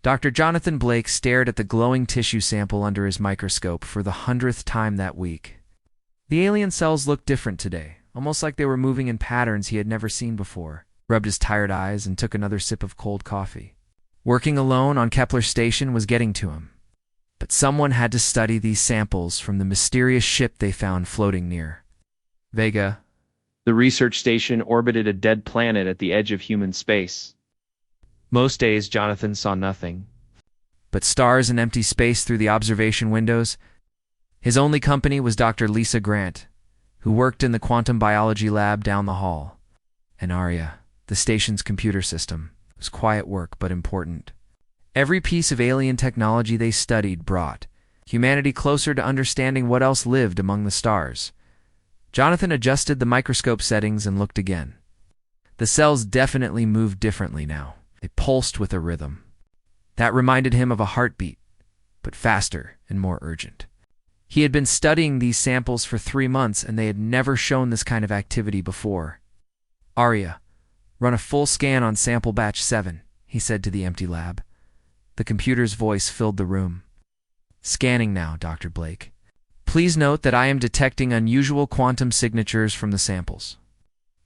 Dr. Jonathan Blake stared at the glowing tissue sample under his microscope for the 100th time that week. The alien cells looked different today, almost like they were moving in patterns he had never seen before. Rubbed his tired eyes and took another sip of cold coffee. Working alone on Kepler Station was getting to him. But someone had to study these samples from the mysterious ship they found floating near. Vega, the research station, orbited a dead planet at the edge of human space. Most days, Jonathan saw nothing but stars and empty space through the observation windows. His only company was Dr. Lisa Grant, who worked in the quantum biology lab down the hall. And Arya, the station's computer system. It was quiet work, but important. Every piece of alien technology they studied brought humanity closer to understanding what else lived among the stars. Jonathan adjusted the microscope settings and looked again. The cells definitely moved differently now. They pulsed with a rhythm. That reminded him of a heartbeat, but faster and more urgent. He had been studying these samples for 3 months, and they had never shown this kind of activity before. Arya, run a full scan on sample batch 7, he said to the empty lab. The computer's voice filled the room. Scanning now, Dr. Blake. Please note that I am detecting unusual quantum signatures from the samples.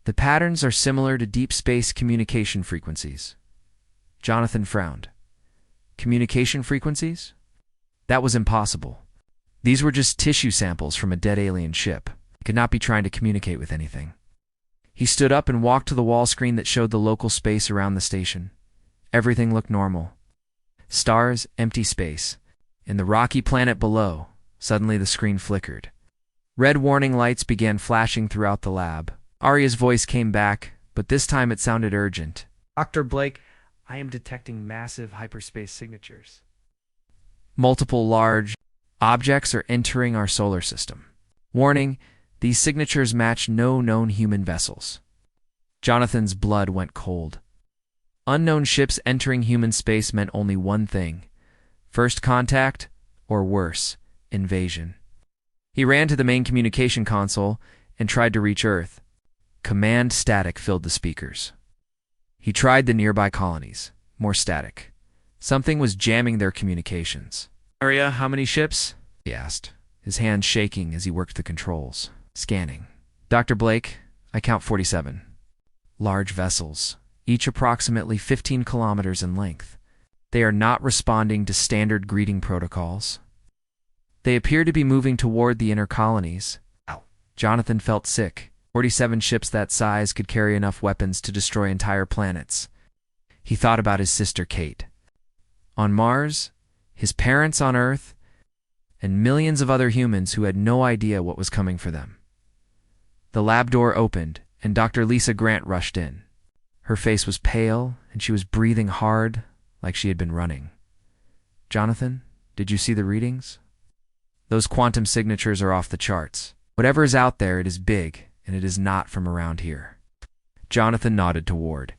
The patterns are similar to deep space communication frequencies. Jonathan frowned. Communication frequencies? That was impossible. These were just tissue samples from a dead alien ship. He could not be trying to communicate with anything. He stood up and walked to the wall screen that showed the local space around the station. Everything looked normal. Stars, empty space. In the rocky planet below, suddenly the screen flickered. Red warning lights began flashing throughout the lab. Arya's voice came back, but this time it sounded urgent. Dr. Blake, I am detecting massive hyperspace signatures. Multiple large objects are entering our solar system. Warning, these signatures match no known human vessels. Jonathan's blood went cold. Unknown ships entering human space meant only one thing: first contact, or worse, invasion. He ran to the main communication console and tried to reach Earth. Command static filled the speakers. He tried the nearby colonies. More static. Something was jamming their communications. Arya, how many ships? He asked, his hands shaking as he worked the controls. Scanning. Dr. Blake, I count 47. Large vessels, each approximately 15 kilometers in length. They are not responding to standard greeting protocols. They appear to be moving toward the inner colonies. Ow. Jonathan felt sick. 47 ships that size could carry enough weapons to destroy entire planets. He thought about his sister Kate. On Mars, his parents on Earth, and millions of other humans who had no idea what was coming for them. The lab door opened, and Dr. Lisa Grant rushed in. Her face was pale, and she was breathing hard, like she had been running. Jonathan, did you see the readings? Those quantum signatures are off the charts. Whatever is out there, it is big, and it is not from around here. Jonathan nodded toward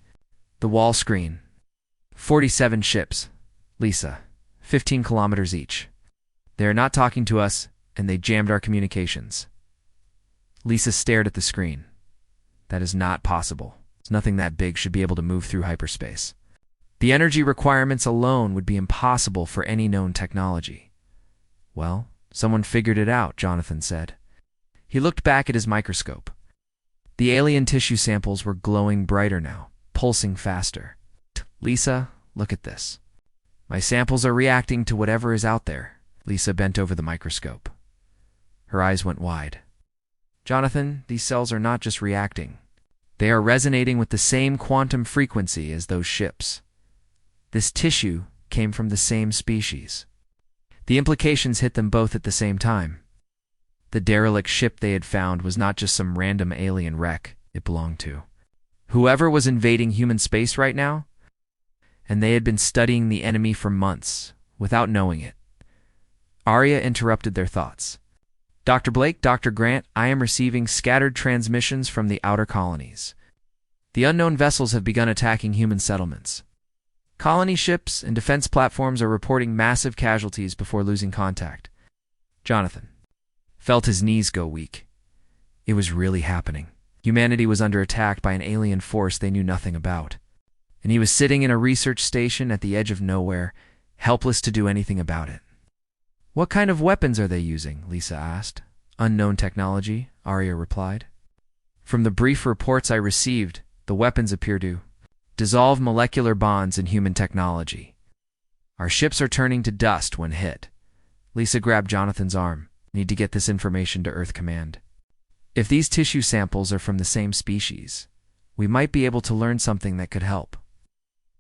the wall screen. 47 ships. Lisa, 15 kilometers each. They are not talking to us, and they jammed our communications. Lisa stared at the screen. That is not possible. Nothing that big should be able to move through hyperspace. The energy requirements alone would be impossible for any known technology. Well, someone figured it out, Jonathan said. He looked back at his microscope. The alien tissue samples were glowing brighter now, pulsing faster. Lisa, look at this. My samples are reacting to whatever is out there. Lisa bent over the microscope. Her eyes went wide. Jonathan, these cells are not just reacting. They are resonating with the same quantum frequency as those ships. This tissue came from the same species. The implications hit them both at the same time. The derelict ship they had found was not just some random alien wreck it belonged to. Whoever was invading human space right now, and they had been studying the enemy for months without knowing it. Arya interrupted their thoughts. Dr. Blake, Dr. Grant, I am receiving scattered transmissions from the outer colonies. The unknown vessels have begun attacking human settlements. Colony ships and defense platforms are reporting massive casualties before losing contact. Jonathan felt his knees go weak. It was really happening. Humanity was under attack by an alien force they knew nothing about. and he was sitting in a research station at the edge of nowhere, helpless to do anything about it. "What kind of weapons are they using?" Lisa asked. "Unknown technology," Arya replied. "From the brief reports I received, the weapons appear to dissolve molecular bonds in human technology. Our ships are turning to dust when hit." Lisa grabbed Jonathan's arm. "Need to get this information to Earth Command. If these tissue samples are from the same species, we might be able to learn something that could help."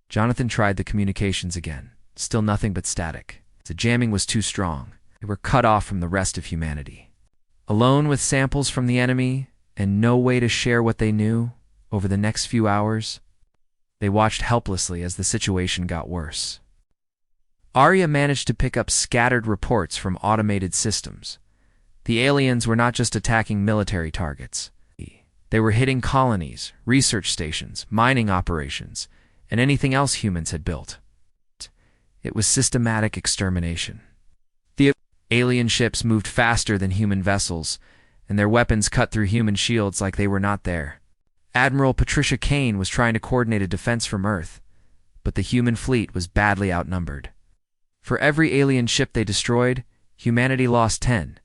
Jonathan tried the communications again. Still nothing but static. The jamming was too strong. They were cut off from the rest of humanity. Alone with samples from the enemy and no way to share what they knew, over the next few hours, they watched helplessly as the situation got worse. Arya managed to pick up scattered reports from automated systems. The aliens were not just attacking military targets. They were hitting colonies, research stations, mining operations, and anything else humans had built. It was systematic extermination. The alien ships moved faster than human vessels, and their weapons cut through human shields like they were not there. Admiral Patricia Kane was trying to coordinate a defense from Earth, but the human fleet was badly outnumbered. For every alien ship they destroyed, humanity lost 10.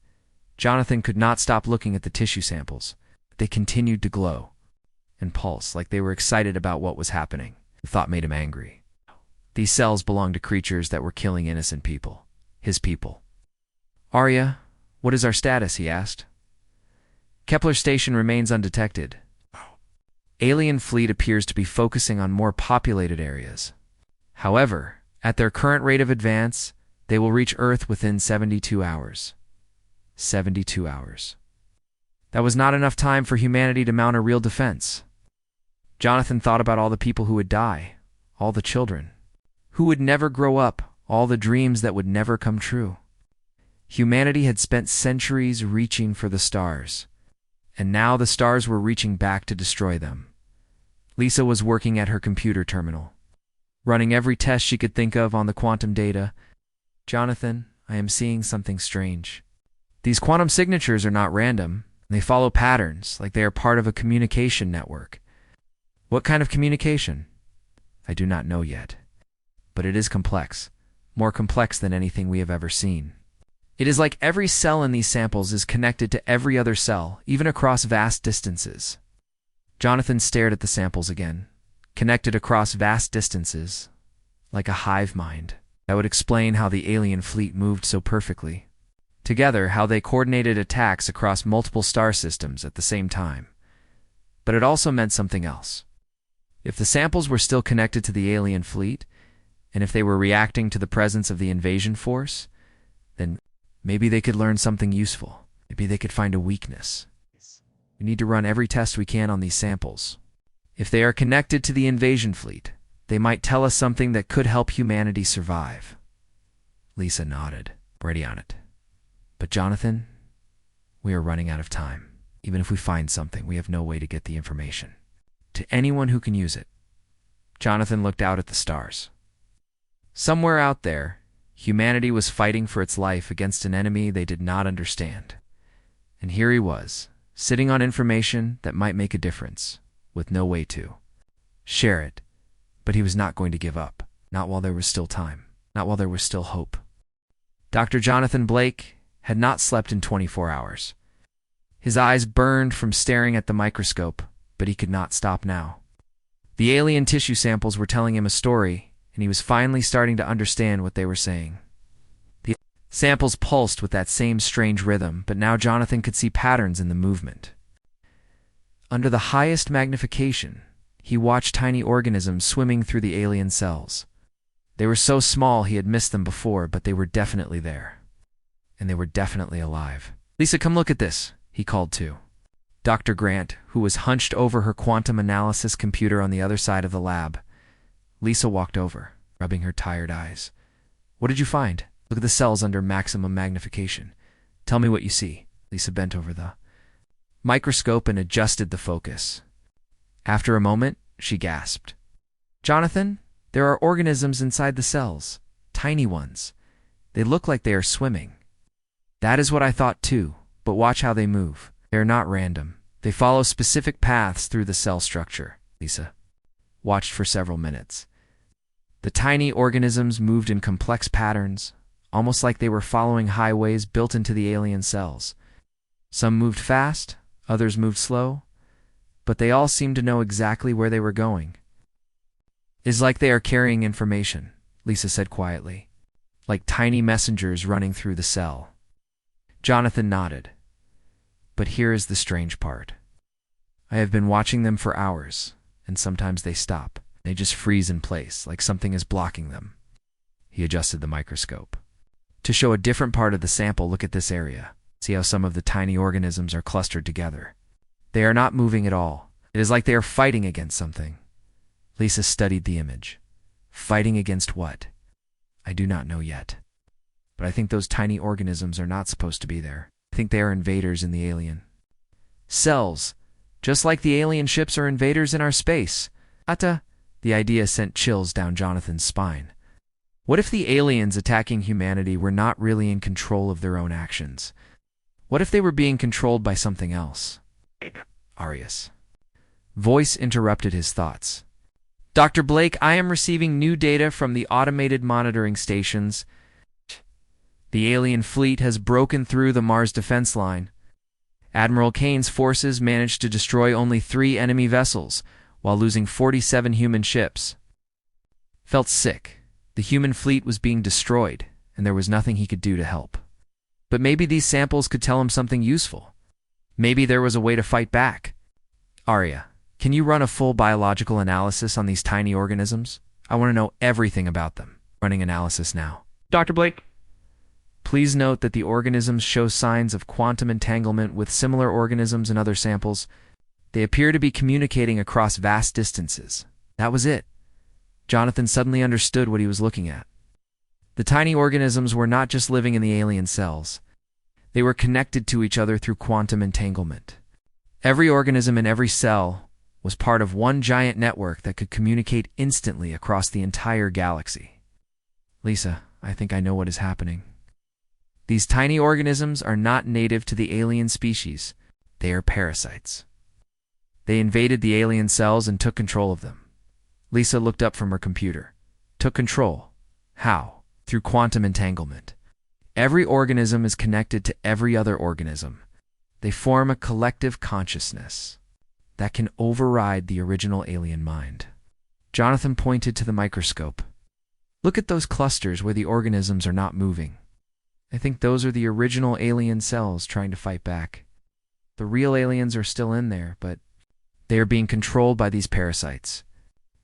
Jonathan could not stop looking at the tissue samples. They continued to glow and pulse like they were excited about what was happening. The thought made him angry. These cells belonged to creatures that were killing innocent people. His people. "Arya, what is our status?" he asked. "Kepler Station remains undetected. Alien fleet appears to be focusing on more populated areas. However, at their current rate of advance, they will reach Earth within 72 hours. 72 hours. That was not enough time for humanity to mount a real defense." Jonathan thought about all the people who would die, all the children, who would never grow up, all the dreams that would never come true. Humanity had spent centuries reaching for the stars, and now the stars were reaching back to destroy them. Lisa was working at her computer terminal, running every test she could think of on the quantum data. "Jonathan, I am seeing something strange. These quantum signatures are not random. They follow patterns, like they are part of a communication network." "What kind of communication?" "I do not know yet. But it is complex, more complex than anything we have ever seen. It is like every cell in these samples is connected to every other cell, even across vast distances." Jonathan stared at the samples again. Connected across vast distances, like a hive mind. That would explain how the alien fleet moved so perfectly. Together, how they coordinated attacks across multiple star systems at the same time. But it also meant something else. If the samples were still connected to the alien fleet, and if they were reacting to the presence of the invasion force, then maybe they could learn something useful. Maybe they could find a weakness. We need to run every test we can on these samples. If they are connected to the invasion fleet, they might tell us something that could help humanity survive. Lisa nodded. "Ready on it. But Jonathan, we are running out of time. Even if we find something, we have no way to get the information to anyone who can use it." Jonathan looked out at the stars. Somewhere out there, humanity was fighting for its life against an enemy they did not understand. And here he was, sitting on information that might make a difference, with no way to share it. But he was not going to give up, not while there was still time, not while there was still hope. Dr. Jonathan Blake had not slept in 24 hours. His eyes burned from staring at the microscope, but he could not stop now. The alien tissue samples were telling him a story, and he was finally starting to understand what they were saying. The samples pulsed with that same strange rhythm, but now Jonathan could see patterns in the movement. Under the highest magnification, he watched tiny organisms swimming through the alien cells. They were so small he had missed them before, but they were definitely there. And they were definitely alive. "Lisa, come look at this," he called to Dr. Grant, who was hunched over her quantum analysis computer on the other side of the lab. Lisa walked over, rubbing her tired eyes. "What did you find? Look at the cells under maximum magnification. Tell me what you see." Lisa bent over the microscope and adjusted the focus. After a moment, she gasped. "Jonathan, there are organisms inside the cells. Tiny ones. They look like they are swimming." "That is what I thought too, but watch how they move. They are not random. They follow specific paths through the cell structure." "Lisa, watched for several minutes. The tiny organisms moved in complex patterns, almost like they were following highways built into the alien cells. Some moved fast, others moved slow, but they all seemed to know exactly where they were going. "It's like they are carrying information," Lisa said quietly, "like tiny messengers running through the cell." Jonathan nodded. "But here is the strange part. I have been watching them for hours, and sometimes they stop. They just freeze in place, like something is blocking them." He adjusted the microscope. "To show a different part of the sample, look at this area. See how some of the tiny organisms are clustered together. They are not moving at all. It is like they are fighting against something." Lisa studied the image. "Fighting against what?" "I do not know yet. But I think those tiny organisms are not supposed to be there. I think they are invaders in the alien cells, just like the alien ships are invaders in our space." Atta, the idea sent chills down Jonathan's spine. What if the aliens attacking humanity were not really in control of their own actions? What if they were being controlled by something else? Arius' voice interrupted his thoughts. "Dr. Blake, I am receiving new data from the automated monitoring stations. The alien fleet has broken through the Mars defense line. Admiral Kane's forces managed to destroy only 3 enemy vessels, while losing 47 human ships." Felt sick. The human fleet was being destroyed, and there was nothing he could do to help. But maybe these samples could tell him something useful. Maybe there was a way to fight back. "Arya, can you run a full biological analysis on these tiny organisms? I want to know everything about them." "Running analysis now." Dr. Blake? "Please note that the organisms show signs of quantum entanglement with similar organisms in other samples. They appear to be communicating across vast distances." That was it. Jonathan suddenly understood what he was looking at. The tiny organisms were not just living in the alien cells. They were connected to each other through quantum entanglement. Every organism in every cell was part of one giant network that could communicate instantly across the entire galaxy. "Lisa, I think I know what is happening. These tiny organisms are not native to the alien species. They are parasites. They invaded the alien cells and took control of them." Lisa looked up from her computer. "Took control? How?" "Through quantum entanglement. Every organism is connected to every other organism. They form a collective consciousness that can override the original alien mind." Jonathan pointed to the microscope. "Look at those clusters where the organisms are not moving. I think those are the original alien cells trying to fight back. The real aliens are still in there, but they are being controlled by these parasites."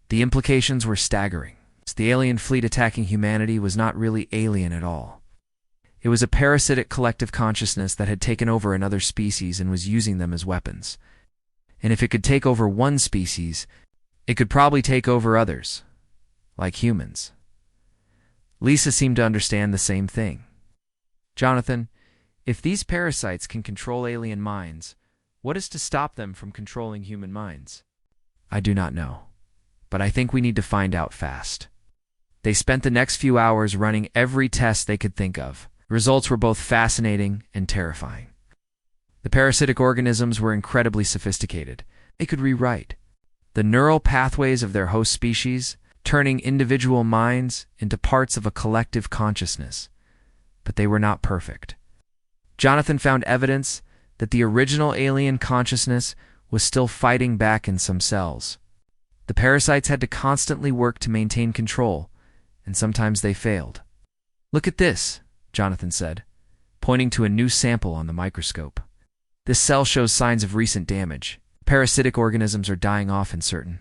The implications were staggering. The alien fleet attacking humanity was not really alien at all. It was a parasitic collective consciousness that had taken over another species and was using them as weapons. And if it could take over one species, it could probably take over others, like humans. Lisa seemed to understand the same thing. "Jonathan, if these parasites can control alien minds, what is to stop them from controlling human minds?" "I do not know, but I think we need to find out fast." They spent the next few hours running every test they could think of. Results were both fascinating and terrifying. The parasitic organisms were incredibly sophisticated. They could rewrite the neural pathways of their host species, turning individual minds into parts of a collective consciousness. But they were not perfect. Jonathan found evidence that the original alien consciousness was still fighting back in some cells. The parasites had to constantly work to maintain control, and sometimes they failed. "Look at this," Jonathan said, pointing to a new sample on the microscope. "This cell shows signs of recent damage. Parasitic organisms are dying off in certain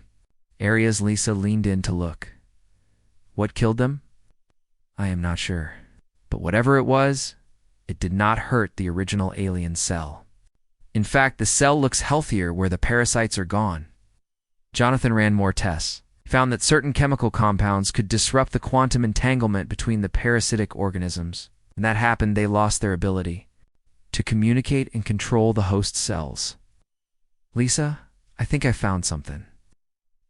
areas." Lisa leaned in to look. "What killed them? I am not sure. But whatever it was, it did not hurt the original alien cell. In fact, the cell looks healthier where the parasites are gone." Jonathan ran more tests. He found that certain chemical compounds could disrupt the quantum entanglement between the parasitic organisms. When that happened, they lost their ability to communicate and control the host cells. "Lisa, I think I found something.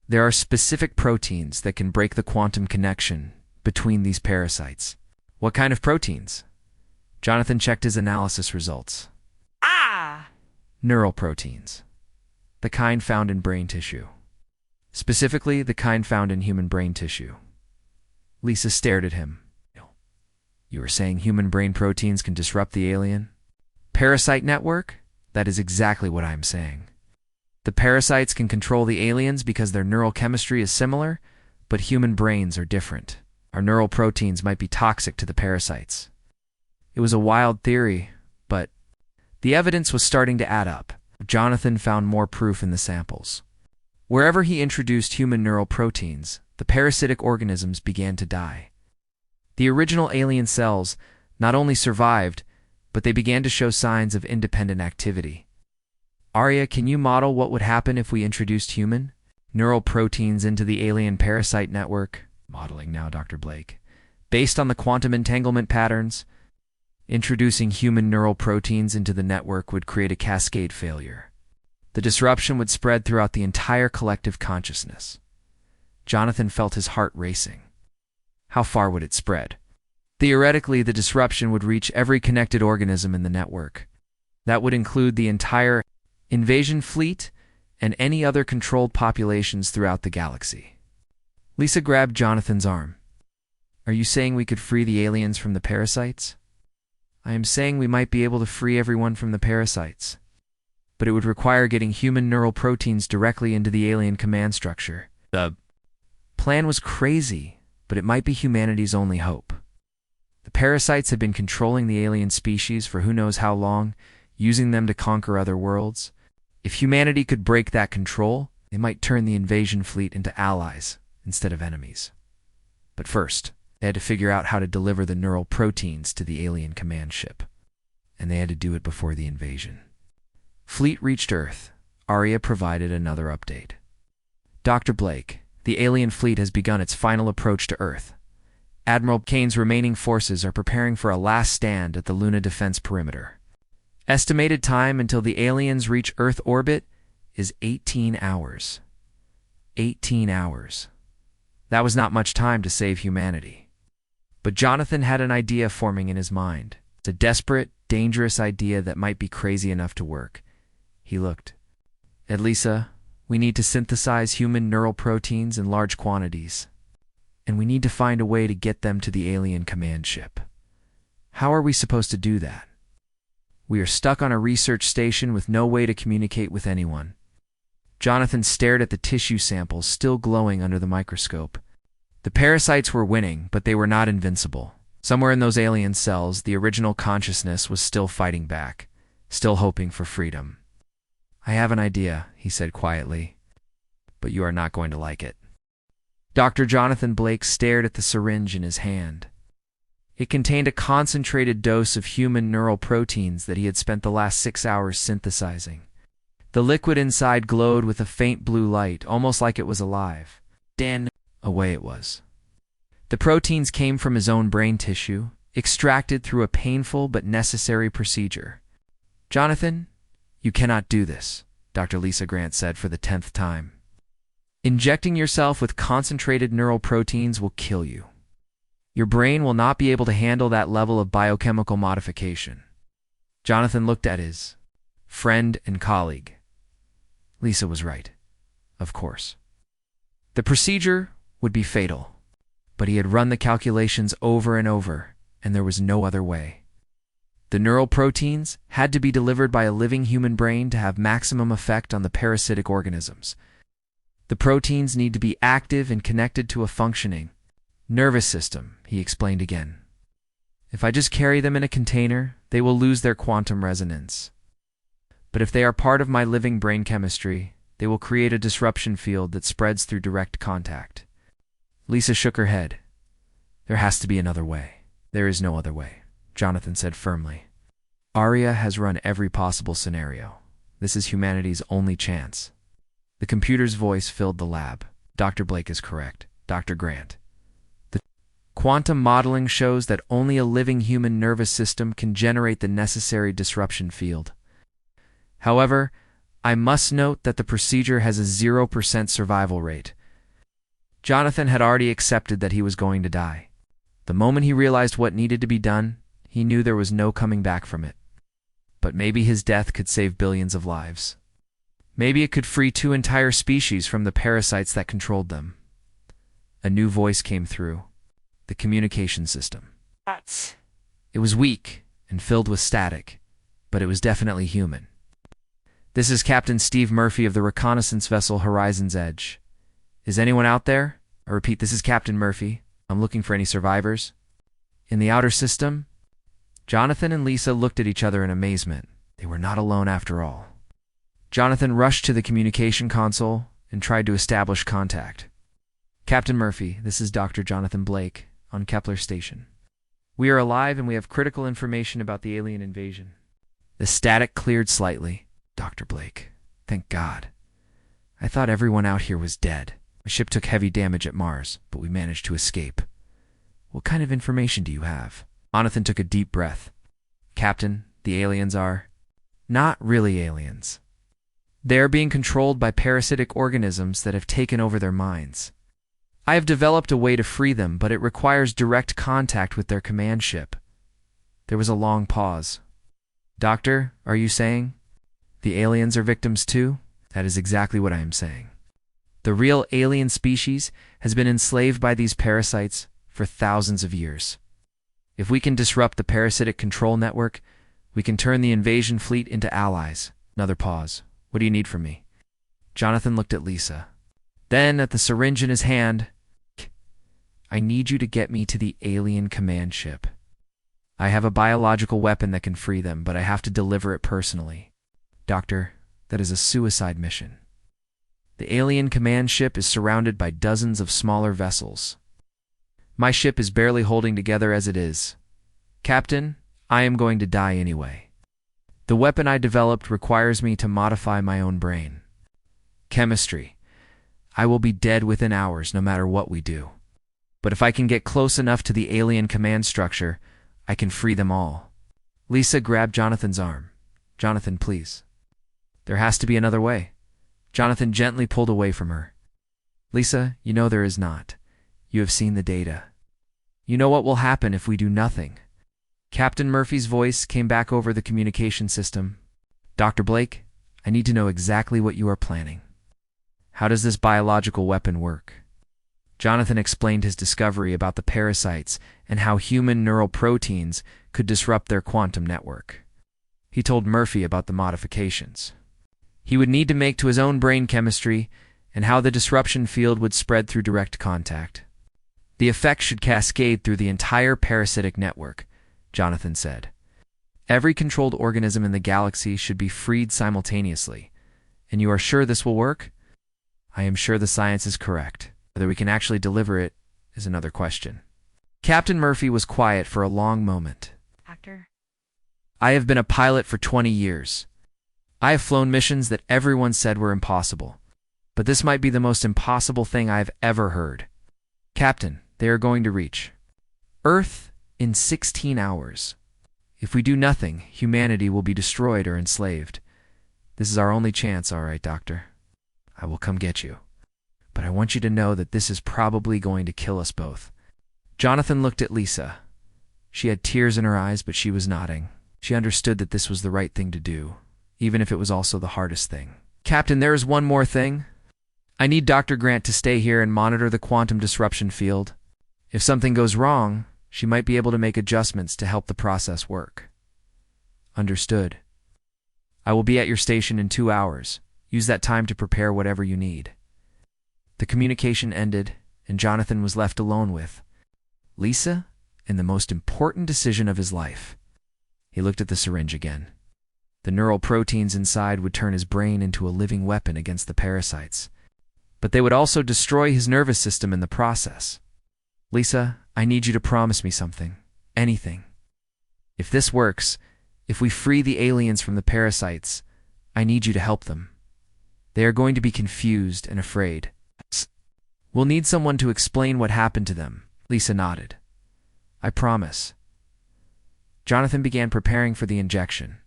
There are specific proteins that can break the quantum connection between these parasites." "What kind of proteins?" Jonathan checked his analysis results. Neural proteins. The kind found in brain tissue. specifically the kind found in human brain tissue. Lisa stared at him. You are saying human brain proteins can disrupt the alien parasite network? That is exactly what I am saying. The parasites can control the aliens because their neural chemistry is similar, but human brains are different. Our neural proteins might be toxic to the parasites. It was a wild theory, but the evidence was starting to add up. Jonathan found more proof in the samples. Wherever he introduced human neural proteins, the parasitic organisms began to die. The original alien cells not only survived, but they began to show signs of independent activity. Arya, can you model what would happen if we introduced human neural proteins into the alien parasite network? Modeling now, Dr. Blake. Based on the quantum entanglement patterns, introducing human neural proteins into the network would create a cascade failure. The disruption would spread throughout the entire collective consciousness. Jonathan felt his heart racing. How far would it spread? Theoretically, the disruption would reach every connected organism in the network. That would include the entire invasion fleet and any other controlled populations throughout the galaxy. Lisa grabbed Jonathan's arm. Are you saying we could free the aliens from the parasites? I am saying we might be able to free everyone from the parasites, but it would require getting human neural proteins directly into the alien command structure. The plan was crazy, but it might be humanity's only hope. The parasites had been controlling the alien species for who knows how long, using them to conquer other worlds. If humanity could break that control, they might turn the invasion fleet into allies instead of enemies. But first, they had to figure out how to deliver the neural proteins to the alien command ship, and they had to do it before the invasion. Fleet reached Earth. Arya provided another update. Dr. Blake, the alien fleet has begun its final approach to Earth. Admiral Kane's remaining forces are preparing for a last stand at the Luna defense perimeter. Estimated time until the aliens reach Earth orbit is 18 hours. 18 hours. That was not much time to save humanity. But Jonathan had an idea forming in his mind. It's a desperate, dangerous idea that might be crazy enough to work. He looked at Lisa. We need to synthesize human neural proteins in large quantities, and we need to find a way to get them to the alien command ship. How are we supposed to do that? We are stuck on a research station with no way to communicate with anyone. Jonathan stared at the tissue samples still glowing under the microscope. The parasites were winning, but they were not invincible. Somewhere in those alien cells, the original consciousness was still fighting back, still hoping for freedom. I have an idea, he said quietly, but you are not going to like it. Dr. Jonathan Blake stared at the syringe in his hand. It contained a concentrated dose of human neural proteins that he had spent the last 6 hours synthesizing. The liquid inside glowed with a faint blue light, almost like it was alive. Dan, away it was. The proteins came from his own brain tissue, extracted through a painful but necessary procedure. Jonathan, you cannot do this, Dr. Lisa Grant said for the 10th time. Injecting yourself with concentrated neural proteins will kill you. Your brain will not be able to handle that level of biochemical modification. Jonathan looked at his friend and colleague. Lisa was right, of course. The procedure would be fatal, but he had run the calculations over and over, and there was no other way. The neural proteins had to be delivered by a living human brain to have maximum effect on the parasitic organisms. The proteins need to be active and connected to a functioning nervous system, he explained again. If I just carry them in a container, they will lose their quantum resonance. But if they are part of my living brain chemistry, they will create a disruption field that spreads through direct contact. Lisa shook her head. There has to be another way. There is no other way, Jonathan said firmly. Arya has run every possible scenario. This is humanity's only chance. The computer's voice filled the lab. Dr. Blake is correct. Dr. Grant. The quantum modeling shows that only a living human nervous system can generate the necessary disruption field. However, I must note that the procedure has a 0% survival rate. Jonathan had already accepted that he was going to die. The moment he realized what needed to be done, he knew there was no coming back from it. But maybe his death could save billions of lives. Maybe it could free two entire species from the parasites that controlled them. A new voice came through. The communication system. It was weak and filled with static, but it was definitely human. This is Captain Steve Murphy of the reconnaissance vessel Horizon's Edge. Is anyone out there? I repeat, this is Captain Murphy. I'm looking for any survivors. In the outer system? Jonathan and Lisa looked at each other in amazement. They were not alone after all. Jonathan rushed to the communication console and tried to establish contact. Captain Murphy, this is Dr. Jonathan Blake on Kepler Station. We are alive and we have critical information about the alien invasion. The static cleared slightly. Dr. Blake, thank God. I thought everyone out here was dead. My ship took heavy damage at Mars, but we managed to escape. What kind of information do you have? Jonathan took a deep breath. Captain, the aliens are not really aliens. They are being controlled by parasitic organisms that have taken over their minds. I have developed a way to free them, but it requires direct contact with their command ship. There was a long pause. Doctor, are you saying the aliens are victims too? That is exactly what I am saying. The real alien species has been enslaved by these parasites for thousands of years. If we can disrupt the parasitic control network, we can turn the invasion fleet into allies. Another pause. What do you need from me? Jonathan looked at Lisa. Then, at the syringe in his hand, I need you to get me to the alien command ship. I have a biological weapon that can free them, but I have to deliver it personally. Doctor, that is a suicide mission. The alien command ship is surrounded by dozens of smaller vessels. My ship is barely holding together as it is. Captain, I am going to die anyway. The weapon I developed requires me to modify my own brain. Chemistry. I will be dead within hours no matter what we do. But if I can get close enough to the alien command structure, I can free them all. Lisa grabbed Jonathan's arm. Jonathan, please. There has to be another way. Jonathan gently pulled away from her. Lisa, you know there is not. You have seen the data. You know what will happen if we do nothing. Captain Murphy's voice came back over the communication system. Dr. Blake, I need to know exactly what you are planning. How does this biological weapon work? Jonathan explained his discovery about the parasites and how human neural proteins could disrupt their quantum network. He told Murphy about the modifications he would need to make to his own brain chemistry and how the disruption field would spread through direct contact. The effects should cascade through the entire parasitic network, Jonathan said. Every controlled organism in the galaxy should be freed simultaneously. And you are sure this will work? I am sure the science is correct. Whether we can actually deliver it is another question. Captain Murphy was quiet for a long moment. Doctor? I have been a pilot for 20 years. I have flown missions that everyone said were impossible. But this might be the most impossible thing I have ever heard. Captain, they are going to reach Earth in 16 hours. If we do nothing, humanity will be destroyed or enslaved. This is our only chance, all right, Doctor. I will come get you. But I want you to know that this is probably going to kill us both. Jonathan looked at Lisa. She had tears in her eyes, but she was nodding. She understood that this was the right thing to do, even if it was also the hardest thing. Captain, there is one more thing. I need Dr. Grant to stay here and monitor the quantum disruption field. If something goes wrong, she might be able to make adjustments to help the process work. Understood. I will be at your station in 2 hours. Use that time to prepare whatever you need. The communication ended, and Jonathan was left alone with Lisa and the most important decision of his life. He looked at the syringe again. The neural proteins inside would turn his brain into a living weapon against the parasites. But they would also destroy his nervous system in the process. Lisa, I need you to promise me something. Anything. If this works, if we free the aliens from the parasites, I need you to help them. They are going to be confused and afraid. We'll need someone to explain what happened to them. Lisa nodded. I promise. Jonathan began preparing for the injection.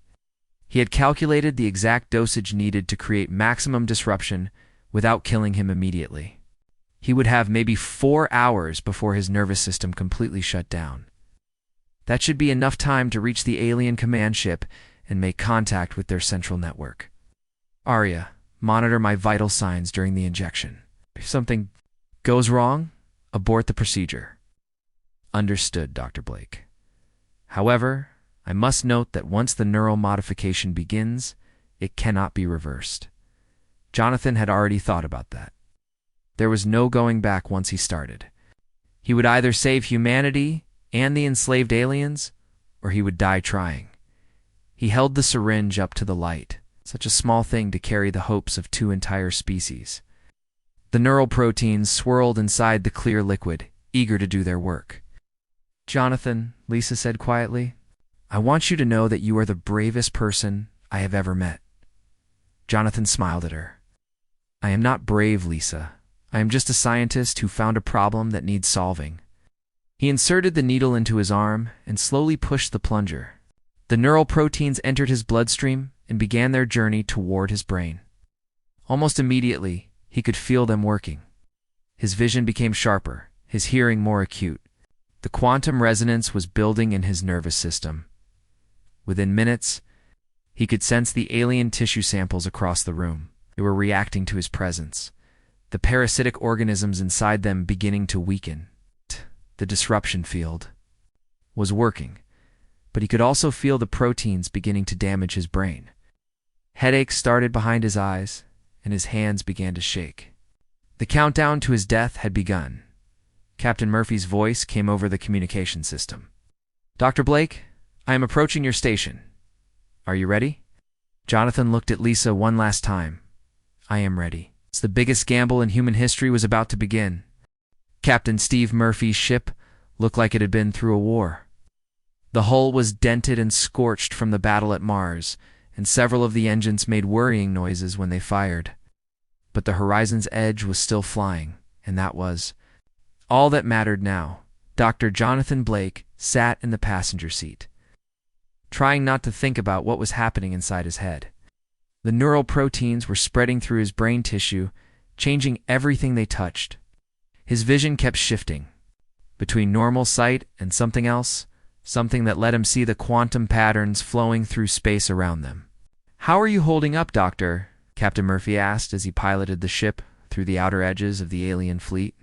He had calculated the exact dosage needed to create maximum disruption without killing him immediately. He would have maybe 4 hours before his nervous system completely shut down. That should be enough time to reach the alien command ship and make contact with their central network. Arya, monitor my vital signs during the injection. If something goes wrong, abort the procedure. Understood, Dr. Blake. However, I must note that once the neural modification begins, it cannot be reversed. Jonathan had already thought about that. There was no going back once he started. He would either save humanity and the enslaved aliens, or he would die trying. He held the syringe up to the light, such a small thing to carry the hopes of 2 entire species. The neural proteins swirled inside the clear liquid, eager to do their work. Jonathan, Lisa said quietly, I want you to know that you are the bravest person I have ever met. Jonathan smiled at her. I am not brave, Lisa. I am just a scientist who found a problem that needs solving. He inserted the needle into his arm and slowly pushed the plunger. The neural proteins entered his bloodstream and began their journey toward his brain. Almost immediately, he could feel them working. His vision became sharper, his hearing more acute. The quantum resonance was building in his nervous system. Within minutes, he could sense the alien tissue samples across the room. They were reacting to his presence, the parasitic organisms inside them beginning to weaken. The disruption field was working, but he could also feel the proteins beginning to damage his brain. Headaches started behind his eyes, and his hands began to shake. The countdown to his death had begun. Captain Murphy's voice came over the communication system. Dr. Blake, I am approaching your station. Are you ready? Jonathan looked at Lisa one last time. I am ready. It's the biggest gamble in human history was about to begin. Captain Steve Murphy's ship looked like it had been through a war. The hull was dented and scorched from the battle at Mars, and several of the engines made worrying noises when they fired. But the horizon's edge was still flying, and that was all that mattered now. Dr. Jonathan Blake sat in the passenger seat, trying not to think about what was happening inside his head. The neural proteins were spreading through his brain tissue, changing everything they touched. His vision kept shifting between normal sight and something else, something that let him see the quantum patterns flowing through space around them. How are you holding up, Doctor? Captain Murphy asked as he piloted the ship through the outer edges of the alien fleet.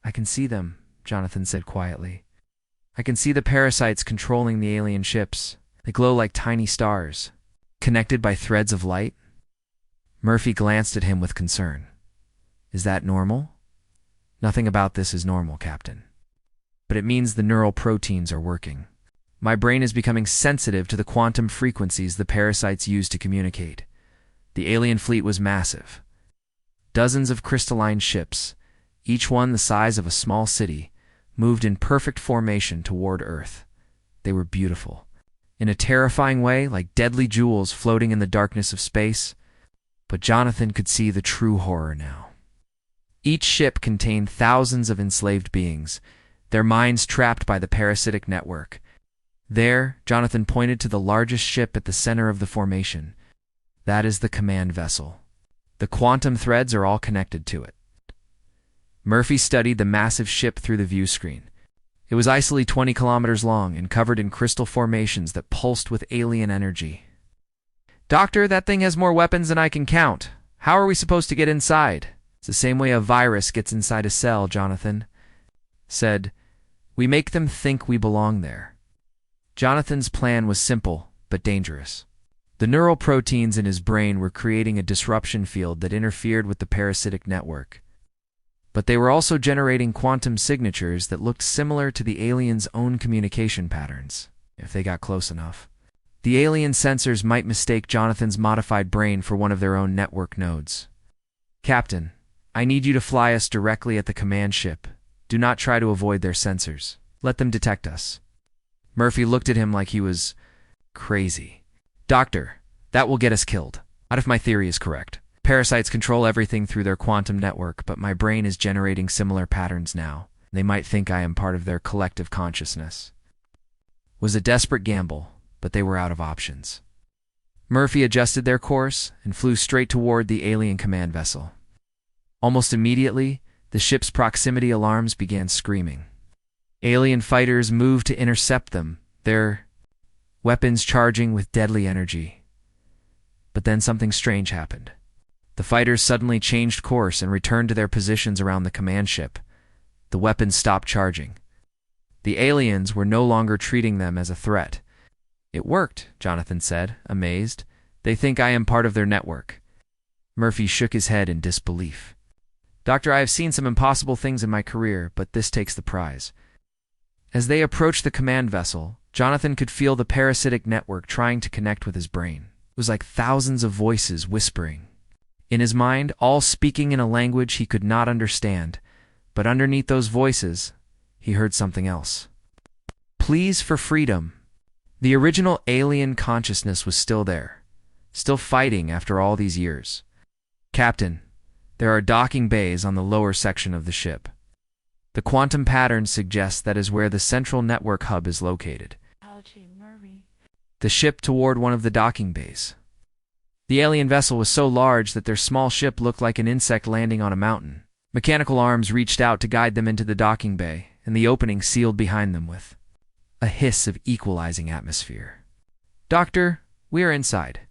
I can see them, Jonathan said quietly. I can see the parasites controlling the alien ships. They glow like tiny stars, connected by threads of light. Murphy glanced at him with concern. Is that normal? Nothing about this is normal, Captain. But it means the neural proteins are working. My brain is becoming sensitive to the quantum frequencies the parasites use to communicate. The alien fleet was massive. Dozens of crystalline ships, each one the size of a small city, moved in perfect formation toward Earth. They were beautiful, in a terrifying way, like deadly jewels floating in the darkness of space. But Jonathan could see the true horror now. Each ship contained thousands of enslaved beings, their minds trapped by the parasitic network. There, Jonathan pointed to the largest ship at the center of the formation. That is the command vessel. The quantum threads are all connected to it. Murphy studied the massive ship through the view screen. It was icily 20 kilometers long and covered in crystal formations that pulsed with alien energy. Doctor, that thing has more weapons than I can count. How are we supposed to get inside? It's the same way a virus gets inside a cell, Jonathan said. We make them think we belong there. Jonathan's plan was simple, but dangerous. The neural proteins in his brain were creating a disruption field that interfered with the parasitic network. But they were also generating quantum signatures that looked similar to the aliens' own communication patterns, if they got close enough. The alien sensors might mistake Jonathan's modified brain for one of their own network nodes. Captain, I need you to fly us directly at the command ship. Do not try to avoid their sensors. Let them detect us. Murphy looked at him like he was crazy. Doctor, that will get us killed. Not if my theory is correct. Parasites control everything through their quantum network, but my brain is generating similar patterns now. They might think I am part of their collective consciousness. It was a desperate gamble, but they were out of options. Murphy adjusted their course and flew straight toward the alien command vessel. Almost immediately, the ship's proximity alarms began screaming. Alien fighters moved to intercept them, their weapons charging with deadly energy. But then something strange happened. The fighters suddenly changed course and returned to their positions around the command ship. The weapons stopped charging. The aliens were no longer treating them as a threat. "It worked," Jonathan said, amazed. "They think I am part of their network." Murphy shook his head in disbelief. "Doctor, I have seen some impossible things in my career, but this takes the prize." As they approached the command vessel, Jonathan could feel the parasitic network trying to connect with his brain. It was like thousands of voices whispering. In his mind, all speaking in a language he could not understand, but underneath those voices, he heard something else. Pleas for freedom. The original alien consciousness was still there, still fighting after all these years. "Captain, there are docking bays on the lower section of the ship. The quantum pattern suggests that is where the central network hub is located." The ship toward one of the docking bays. The alien vessel was so large that their small ship looked like an insect landing on a mountain. Mechanical arms reached out to guide them into the docking bay, and the opening sealed behind them with a hiss of equalizing atmosphere. "Doctor, we are inside.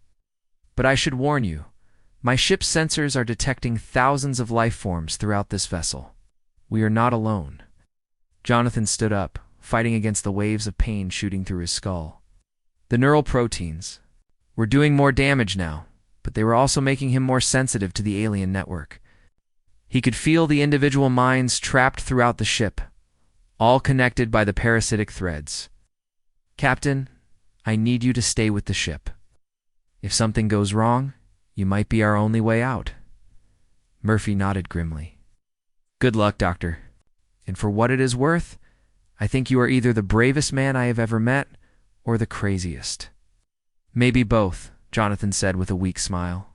But I should warn you, my ship's sensors are detecting thousands of life forms throughout this vessel. We are not alone." Jonathan stood up, fighting against the waves of pain shooting through his skull. The neural proteins were doing more damage now, but they were also making him more sensitive to the alien network. He could feel the individual minds trapped throughout the ship, all connected by the parasitic threads. "Captain, I need you to stay with the ship. If something goes wrong, you might be our only way out." Murphy nodded grimly. "Good luck, Doctor. And for what it is worth, I think you are either the bravest man I have ever met or the craziest." "Maybe both," Jonathan said with a weak smile.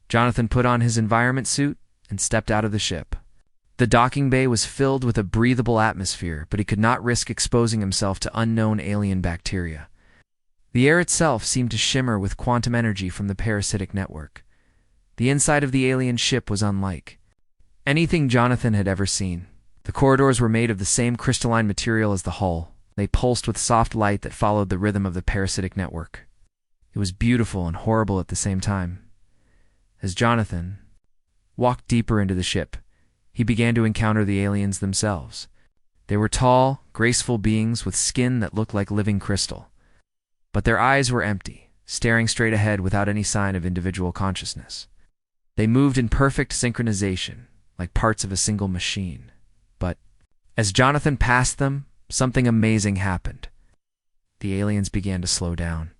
Jonathan put on his environment suit and stepped out of the ship. The docking bay was filled with a breathable atmosphere, but he could not risk exposing himself to unknown alien bacteria. The air itself seemed to shimmer with quantum energy from the parasitic network. The inside of the alien ship was unlike anything Jonathan had ever seen. The corridors were made of the same crystalline material as the hull. They pulsed with soft light that followed the rhythm of the parasitic network. It was beautiful and horrible at the same time. As Jonathan walked deeper into the ship, he began to encounter the aliens themselves. They were tall, graceful beings with skin that looked like living crystal. But their eyes were empty, staring straight ahead without any sign of individual consciousness. They moved in perfect synchronization, like parts of a single machine. But as Jonathan passed them, something amazing happened. The aliens began to slow down.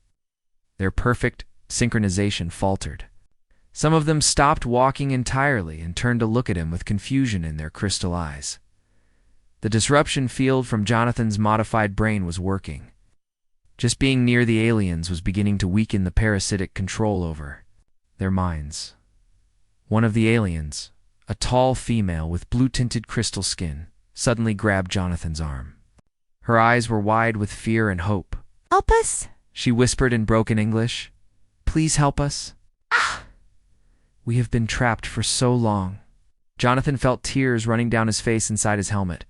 Their perfect synchronization faltered. Some of them stopped walking entirely and turned to look at him with confusion in their crystal eyes. The disruption field from Jonathan's modified brain was working. Just being near the aliens was beginning to weaken the parasitic control over their minds. One of the aliens, a tall female with blue-tinted crystal skin, suddenly grabbed Jonathan's arm. Her eyes were wide with fear and hope. "Help us!" she whispered in broken English. "Please help us. We have been trapped for so long." Jonathan felt tears running down his face inside his helmet.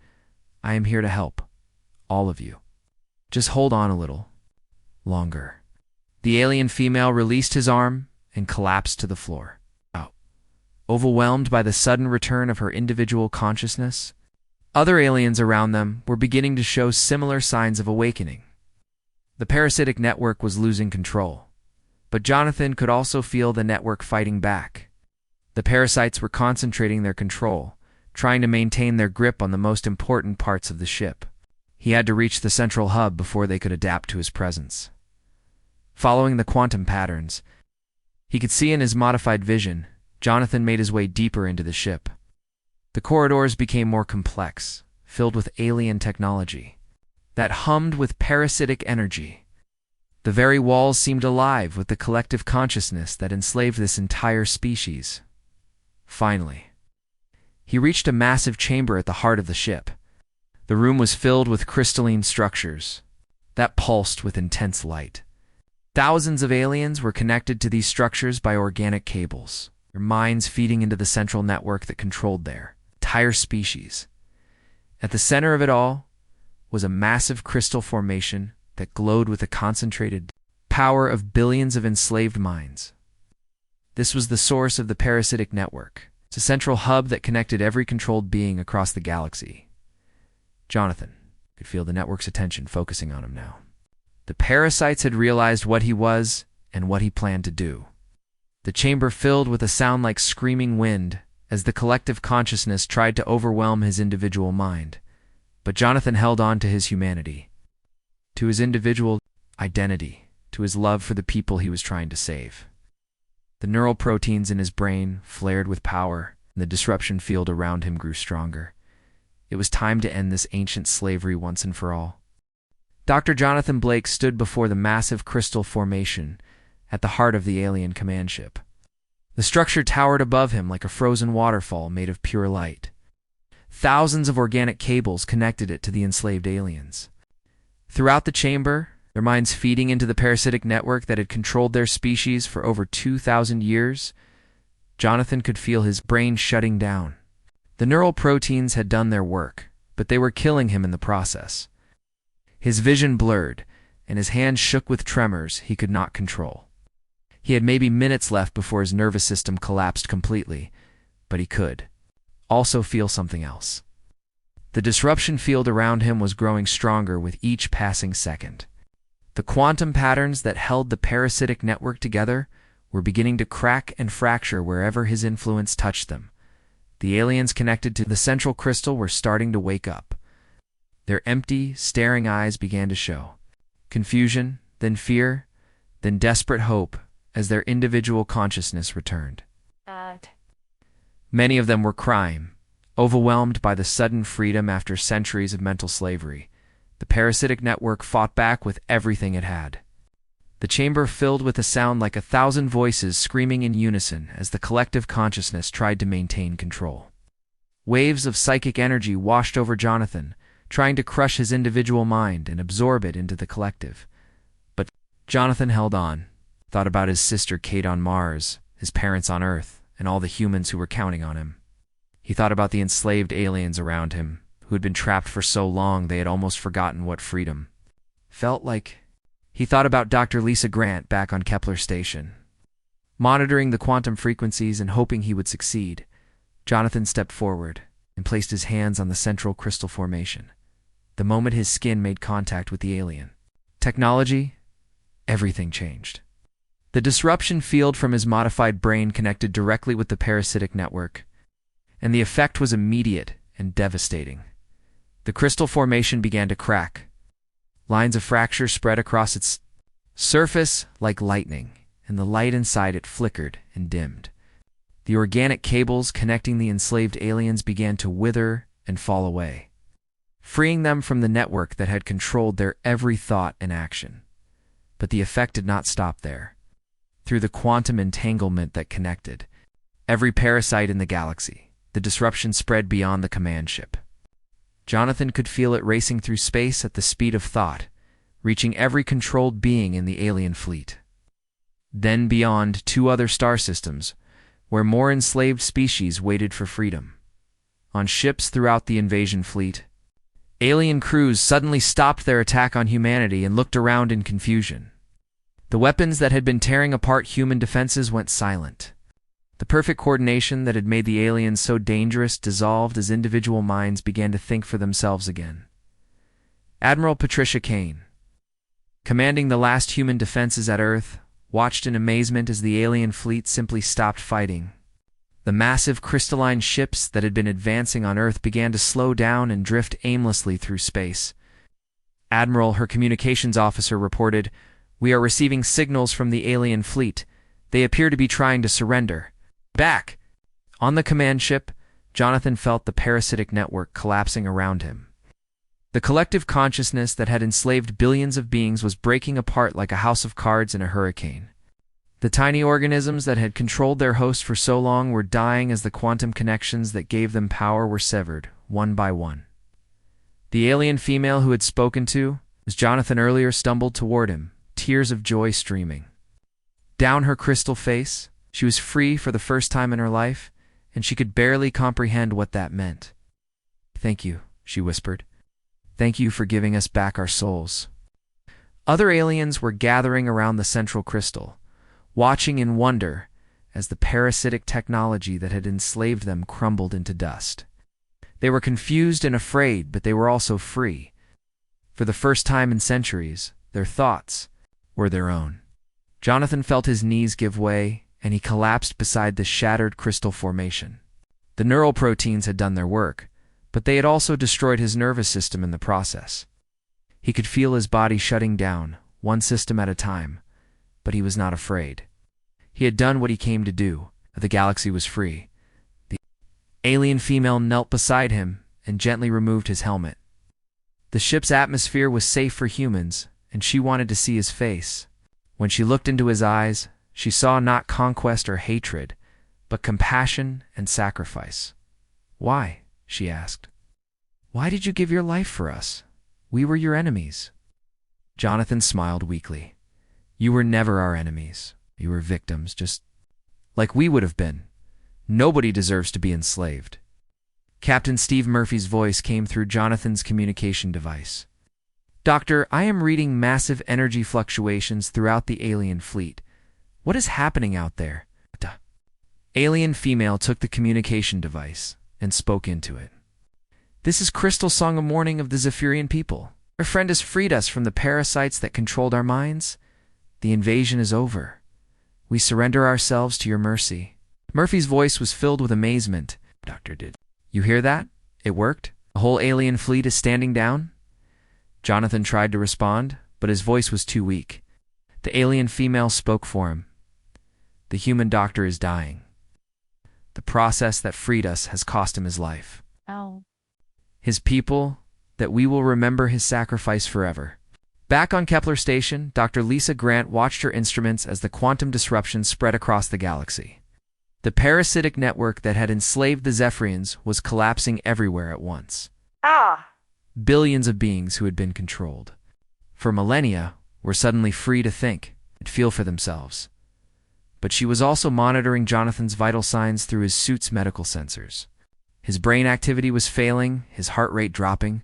"I am here to help. All of you. Just hold on a little longer." The alien female released his arm and collapsed to the floor. Overwhelmed by the sudden return of her individual consciousness, other aliens around them were beginning to show similar signs of awakening. The parasitic network was losing control, but Jonathan could also feel the network fighting back. The parasites were concentrating their control, trying to maintain their grip on the most important parts of the ship. He had to reach the central hub before they could adapt to his presence. Following the quantum patterns, he could see in his modified vision, Jonathan made his way deeper into the ship. The corridors became more complex, filled with alien technology that hummed with parasitic energy. The very walls seemed alive with the collective consciousness that enslaved this entire species. Finally, he reached a massive chamber at the heart of the ship. The room was filled with crystalline structures that pulsed with intense light. Thousands of aliens were connected to these structures by organic cables, their minds feeding into the central network that controlled their entire species. At the center of it all was a massive crystal formation that glowed with the concentrated power of billions of enslaved minds. This was the source of the parasitic network. It's a central hub that connected every controlled being across the galaxy. Jonathan could feel the network's attention focusing on him now. The parasites had realized what he was and what he planned to do. The chamber filled with a sound like screaming wind as the collective consciousness tried to overwhelm his individual mind. But Jonathan held on to his humanity, to his individual identity, to his love for the people he was trying to save. The neural proteins in his brain flared with power, and the disruption field around him grew stronger. It was time to end this ancient slavery once and for all. Dr. Jonathan Blake stood before the massive crystal formation at the heart of the alien command ship. The structure towered above him like a frozen waterfall made of pure light. Thousands of organic cables connected it to the enslaved aliens. Throughout the chamber, their minds feeding into the parasitic network that had controlled their species for over 2,000 years, Jonathan could feel his brain shutting down. The neural proteins had done their work, but they were killing him in the process. His vision blurred, and his hands shook with tremors he could not control. He had maybe minutes left before his nervous system collapsed completely, but he could also feel something else. The disruption field around him was growing stronger with each passing second. The quantum patterns that held the parasitic network together were beginning to crack and fracture wherever his influence touched them. The aliens connected to the central crystal were starting to wake up. Their empty, staring eyes began to show confusion, then fear, then desperate hope as their individual consciousness returned. Many of them were crying, overwhelmed by the sudden freedom after centuries of mental slavery. The parasitic network fought back with everything it had. The chamber filled with a sound like 1,000 voices screaming in unison as the collective consciousness tried to maintain control. Waves of psychic energy washed over Jonathan, trying to crush his individual mind and absorb it into the collective. But Jonathan held on, thought about his sister Kate on Mars, his parents on Earth, and all the humans who were counting on him. He thought about the enslaved aliens around him, who had been trapped for so long they had almost forgotten what freedom felt like. He thought about Dr. Lisa Grant back on Kepler Station. Monitoring the quantum frequencies and hoping he would succeed, Jonathan stepped forward and placed his hands on the central crystal formation. The moment his skin made contact with the alien technology, everything changed. The disruption field from his modified brain connected directly with the parasitic network, and the effect was immediate and devastating. The crystal formation began to crack. Lines of fracture spread across its surface like lightning, and the light inside it flickered and dimmed. The organic cables connecting the enslaved aliens began to wither and fall away, freeing them from the network that had controlled their every thought and action. But the effect did not stop there. Through the quantum entanglement that connected every parasite in the galaxy, the disruption spread beyond the command ship. Jonathan could feel it racing through space at the speed of thought, reaching every controlled being in the alien fleet. Then beyond 2 other star systems, where more enslaved species waited for freedom. On ships throughout the invasion fleet, alien crews suddenly stopped their attack on humanity and looked around in confusion. The weapons that had been tearing apart human defenses went silent. The perfect coordination that had made the aliens so dangerous dissolved as individual minds began to think for themselves again. Admiral Patricia Kane, commanding the last human defenses at Earth, watched in amazement as the alien fleet simply stopped fighting. The massive crystalline ships that had been advancing on Earth began to slow down and drift aimlessly through space. Admiral, her communications officer, reported, "We are receiving signals from the alien fleet. They appear to be trying to surrender. Back!" On the command ship, Jonathan felt the parasitic network collapsing around him. The collective consciousness that had enslaved billions of beings was breaking apart like a house of cards in a hurricane. The tiny organisms that had controlled their host for so long were dying as the quantum connections that gave them power were severed, one by one. The alien female who had spoken to, as Jonathan earlier stumbled toward him, tears of joy streaming down her crystal face. She was free for the first time in her life, and she could barely comprehend what that meant. "Thank you," she whispered. "Thank you for giving us back our souls." Other aliens were gathering around the central crystal, watching in wonder as the parasitic technology that had enslaved them crumbled into dust. They were confused and afraid, but they were also free. For the first time in centuries, their thoughts were their own. Jonathan felt his knees give way, and he collapsed beside the shattered crystal formation. The neural proteins had done their work, but they had also destroyed his nervous system in the process. He could feel his body shutting down, one system at a time, but he was not afraid. He had done what he came to do. The galaxy was free. The alien female knelt beside him and gently removed his helmet. The ship's atmosphere was safe for humans, and she wanted to see his face. When she looked into his eyes, she saw not conquest or hatred, but compassion and sacrifice. "Why?" she asked. "Why did you give your life for us? We were your enemies." Jonathan smiled weakly. "You were never our enemies. You were victims, just like we would have been. Nobody deserves to be enslaved." Captain Steve Murphy's voice came through Jonathan's communication device. "Doctor, I am reading massive energy fluctuations throughout the alien fleet. What is happening out there?" The alien female took the communication device and spoke into it. "This is Crystal Song of Mourning of the Zephyrian people. Our friend has freed us from the parasites that controlled our minds. The invasion is over. We surrender ourselves to your mercy." Murphy's voice was filled with amazement. "Doctor, did you hear that? It worked? The whole alien fleet is standing down?" Jonathan tried to respond, but his voice was too weak. The alien female spoke for him. "The human doctor is dying. The process that freed us has cost him his life. Ow. His people, that we will remember his sacrifice forever." Back on Kepler Station, Dr. Lisa Grant watched her instruments as the quantum disruption spread across the galaxy. The parasitic network that had enslaved the Zephyrians was collapsing everywhere at once. Billions of beings who had been controlled for millennia were suddenly free to think and feel for themselves. But she was also monitoring Jonathan's vital signs through his suit's medical sensors. His brain activity was failing, his heart rate dropping.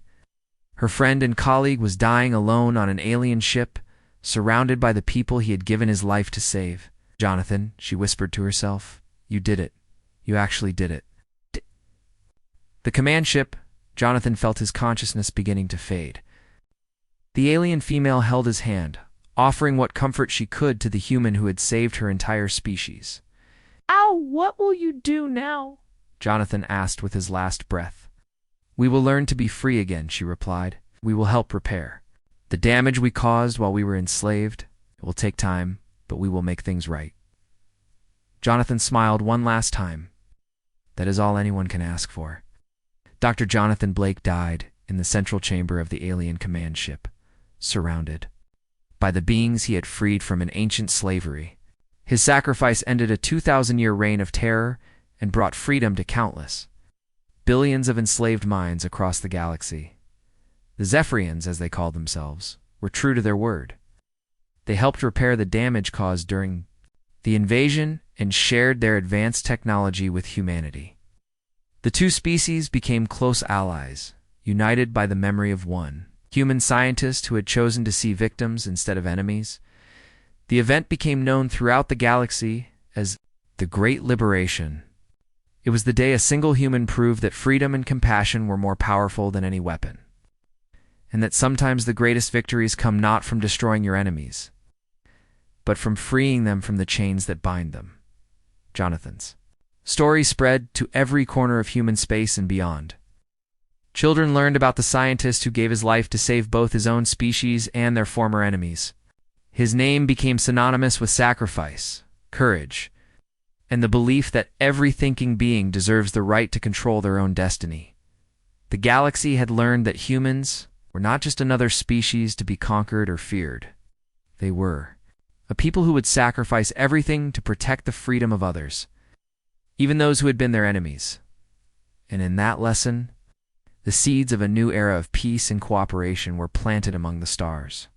Her friend and colleague was dying alone on an alien ship, surrounded by the people he had given his life to save. "Jonathan," she whispered to herself, "you did it. You actually did it." The command ship, Jonathan felt his consciousness beginning to fade. The alien female held his hand, offering what comfort she could to the human who had saved her entire species. "Ow, what will you do now?" Jonathan asked with his last breath. "We will learn to be free again," she replied. "We will help repair the damage we caused while we were enslaved. It will take time, but we will make things right." Jonathan smiled one last time. That is all anyone can ask for. Dr. Jonathan Blake died in the central chamber of the alien command ship, surrounded by the beings he had freed from an ancient slavery. His sacrifice ended a 2,000-year reign of terror and brought freedom to countless, billions of enslaved minds across the galaxy. The Zephyrians, as they called themselves, were true to their word. They helped repair the damage caused during the invasion and shared their advanced technology with humanity. The two species became close allies, united by the memory of one human scientist who had chosen to see victims instead of enemies. The event became known throughout the galaxy as the Great Liberation. It was the day a single human proved that freedom and compassion were more powerful than any weapon, and that sometimes the greatest victories come not from destroying your enemies, but from freeing them from the chains that bind them. Jonathan's story spread to every corner of human space and beyond. Children learned about the scientist who gave his life to save both his own species and their former enemies. His name became synonymous with sacrifice, courage, and the belief that every thinking being deserves the right to control their own destiny. The galaxy had learned that humans were not just another species to be conquered or feared. They were a people who would sacrifice everything to protect the freedom of others, even those who had been their enemies. And in that lesson, the seeds of a new era of peace and cooperation were planted among the stars.